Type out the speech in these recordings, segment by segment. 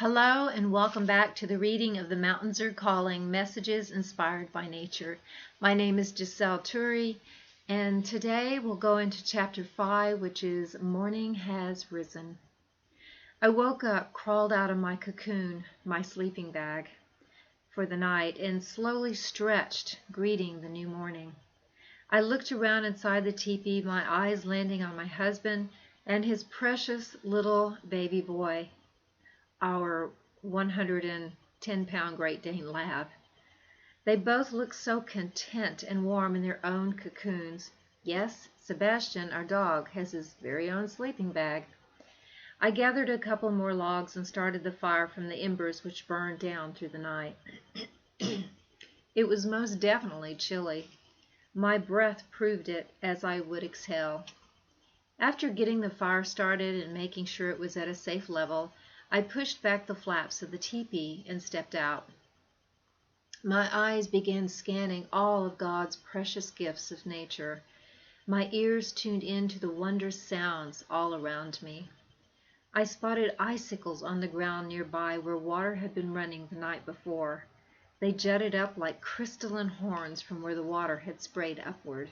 Hello and welcome back to the reading of The Mountains Are Calling, Messages Inspired by Nature. My name is Giselle Turi, and today we'll go into Chapter 5, which is Morning Has Risen. I woke up, crawled out of my cocoon, my sleeping bag, for the night, and slowly stretched, greeting the new morning. I looked around inside the teepee, my eyes landing on my husband and his precious little baby boy, our 110-pound Great Dane lab. They both looked so content and warm in their own cocoons. Yes, Sebastian, our dog, has his very own sleeping bag. I gathered a couple more logs and started the fire from the embers which burned down through the night. It was most definitely chilly. My breath proved it as I would exhale. After getting the fire started and making sure it was at a safe level, I pushed back the flaps of the teepee and stepped out. My eyes began scanning all of God's precious gifts of nature. My ears tuned in to the wondrous sounds all around me. I spotted icicles on the ground nearby where water had been running the night before. They jutted up like crystalline horns from where the water had sprayed upward.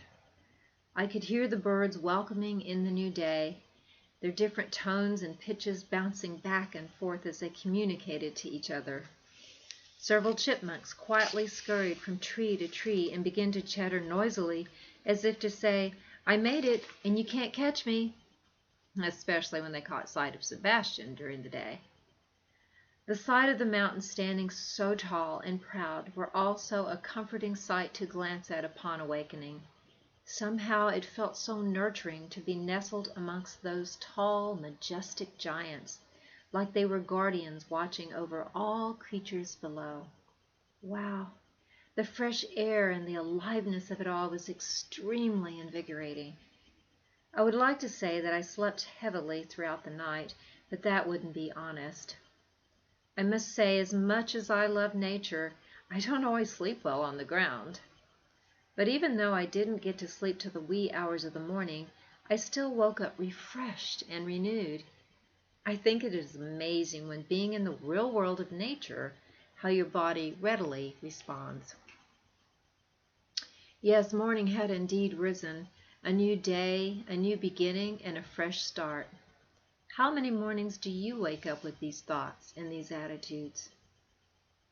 I could hear the birds welcoming in the new day, their different tones and pitches bouncing back and forth as they communicated to each other. Several chipmunks quietly scurried from tree to tree and began to chatter noisily as if to say, "I made it, and you can't catch me," especially when they caught sight of Sebastian during the day. The sight of the mountains standing so tall and proud were also a comforting sight to glance at upon awakening. Somehow it felt so nurturing to be nestled amongst those tall, majestic giants, like they were guardians watching over all creatures below. Wow! The fresh air and the aliveness of it all was extremely invigorating. I would like to say that I slept heavily throughout the night, but that wouldn't be honest. I must say, as much as I love nature, I don't always sleep well on the ground. But even though I didn't get to sleep till the wee hours of the morning, I still woke up refreshed and renewed. I think it is amazing when being in the real world of nature, how your body readily responds. Yes, morning had indeed risen, a new day, a new beginning, and a fresh start. How many mornings do you wake up with these thoughts and these attitudes?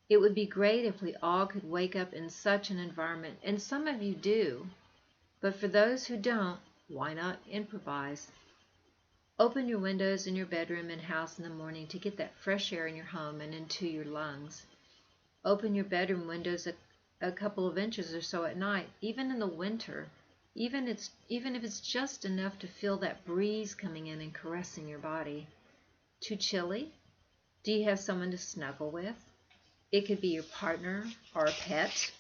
It would be great if we all could wake up in such an environment, and some of you do. But for those who don't, why not improvise? Open your windows in your bedroom and house in the morning to get that fresh air in your home and into your lungs. Open your bedroom windows a couple of inches or so at night, even in the winter, even if it's just enough to feel that breeze coming in and caressing your body. Too chilly? Do you have someone to snuggle with? It could be your partner or a pet.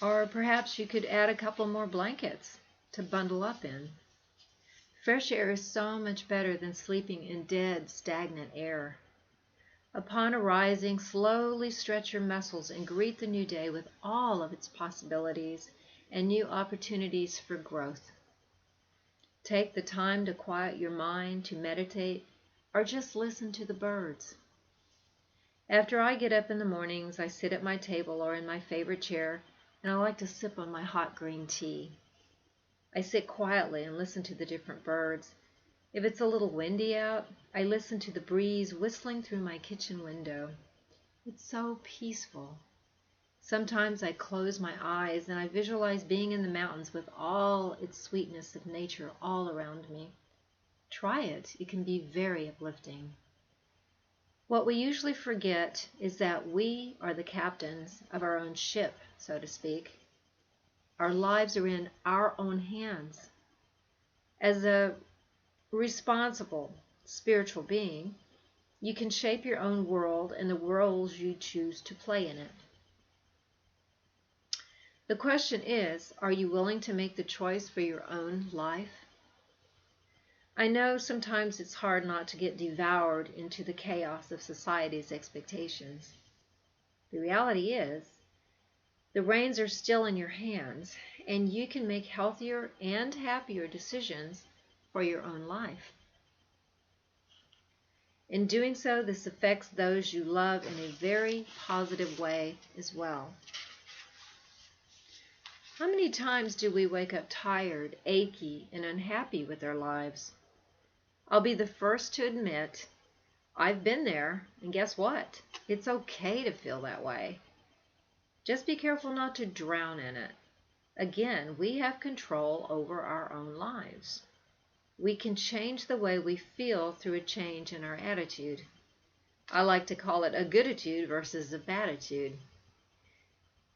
Or perhaps you could add a couple more blankets to bundle up in. Fresh air is so much better than sleeping in dead, stagnant air. Upon arising, slowly stretch your muscles and greet the new day with all of its possibilities and new opportunities for growth. Take the time to quiet your mind, to meditate, or just listen to the birds. After I get up in the mornings, I sit at my table or in my favorite chair, and I like to sip on my hot green tea. I sit quietly and listen to the different birds. If it's a little windy out, I listen to the breeze whistling through my kitchen window. It's so peaceful. Sometimes I close my eyes and I visualize being in the mountains with all its sweetness of nature all around me. Try it. It can be very uplifting. What we usually forget is that we are the captains of our own ship, so to speak. Our lives are in our own hands. As a responsible spiritual being, you can shape your own world and the roles you choose to play in it. The question is, are you willing to make the choice for your own life? I know sometimes it's hard not to get devoured into the chaos of society's expectations. The reality is, the reins are still in your hands, and you can make healthier and happier decisions for your own life. In doing so, this affects those you love in a very positive way as well. How many times do we wake up tired, achy, and unhappy with our lives? I'll be the first to admit I've been there, and guess what? It's okay to feel that way. Just be careful not to drown in it. Again, we have control over our own lives. We can change the way we feel through a change in our attitude. I like to call it a good attitude versus a bad attitude.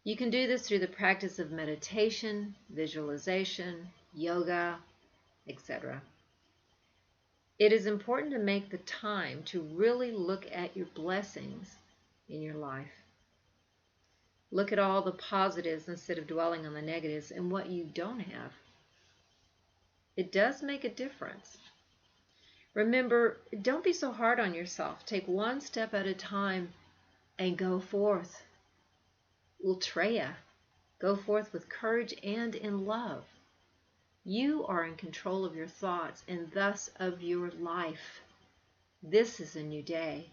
You can do this through the practice of meditation, visualization, yoga, etc. It is important to make the time to really look at your blessings in your life. Look at all the positives instead of dwelling on the negatives and what you don't have. It does make a difference. Remember, don't be so hard on yourself. Take one step at a time and go forth. Ultreya. Go forth with courage and in love. You are in control of your thoughts and thus of your life. This is a new day.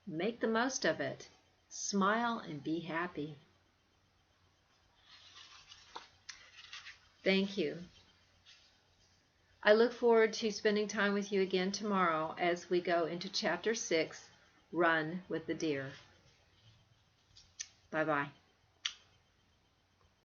Make the most of it. Smile and be happy. Thank you. I look forward to spending time with you again tomorrow as we go into Chapter 6, Run with the Deer. Bye-bye.